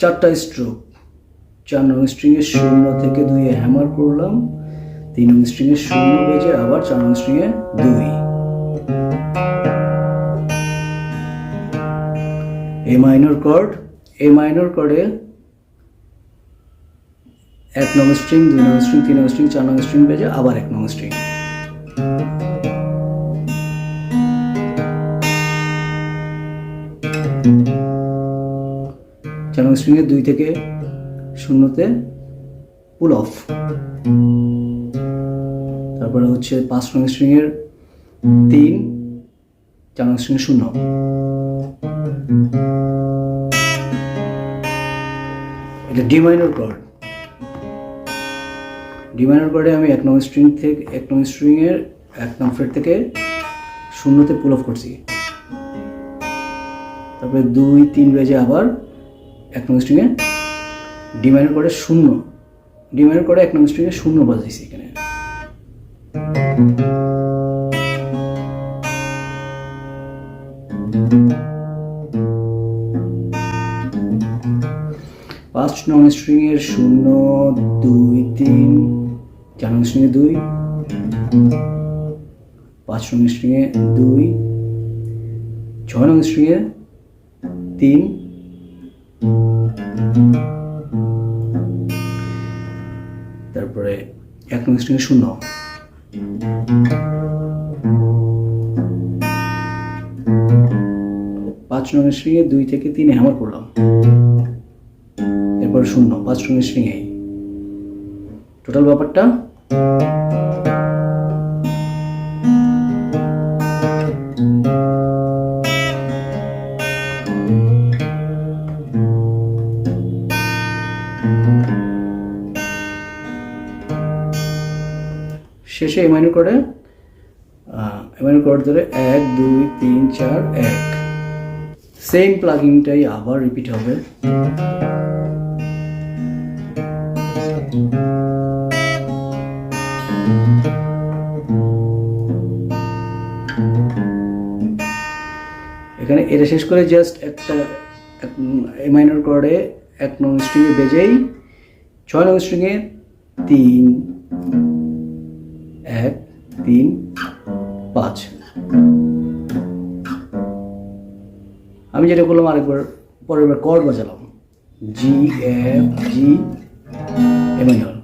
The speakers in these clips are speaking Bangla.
চারটা স্ট্রোক। 4 নং স্ট্রিং এর 0 থেকে 2 এ হ্যামার করলাম, 3 নং স্ট্রিং এর 0 বেজে আবার 4 নং স্ট্রিং এ 2। এ মাইনর কর্ড, এ মাইনর কর্ডে 1 নং স্ট্রিং, 2 নং স্ট্রিং, 3 নং স্ট্রিং, 4 নং স্ট্রিং বেজে আবার 1 নং স্ট্রিং। চার নং স্ট্রিং এর 2 থেকে 0 তে পুল অফ। তারপরে হচ্ছে 5 নং স্ট্রিং এর 3, 4 নং স্ট্রিং এর 0। এটা D minor chord. D minor কর্ডে আমি 1 নং স্ট্রিং থেকে 1 নং স্ট্রিং এর 1 নং ফ্রেট থেকে 0 তে পুল অফ করছি। তারপরে 2, 3 বেজে আবার 1 নং স্ট্রিং এ ডি মাইনর কর্ডে 0, ডি মাইনর কর্ডে 1 নং স্ট্রিং এ 0 বাজাইছি এখানে। পাঁচ নং স্ট্রিং এর 0, 2, 3, 4 নং স্ট্রিং এ 2, 5 নং স্ট্রিং এ 2, 6 নং স্ট্রিং এ 3, তারপরে 1 নং স্ট্রিং এ 0। পাঁচ নং স্ট্রিং এ 2 থেকে 3 হ্যামার করলাম, এরপর 0, 5 নং স্ট্রিং এ। টোটাল ব্যাপারটা শেষে এ মাইনর কর্ডে ধরে 1, 2, 3, 4, 1। সেম প্লাগিংটাই আবার রিপিট হবে। এখানে এটা শেষ করে জাস্ট একটা এ মাইনর কর্ডে 1 নং স্ট্রিং এ বেজেই 6 নং স্ট্রিং এ 3, 1, 3, 5। আমি যেটা করলাম আরেকবার, পরের বার কর্ড বাজালাম, জি, এফ, জি, এ মাইনর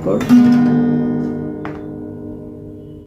কর্ড।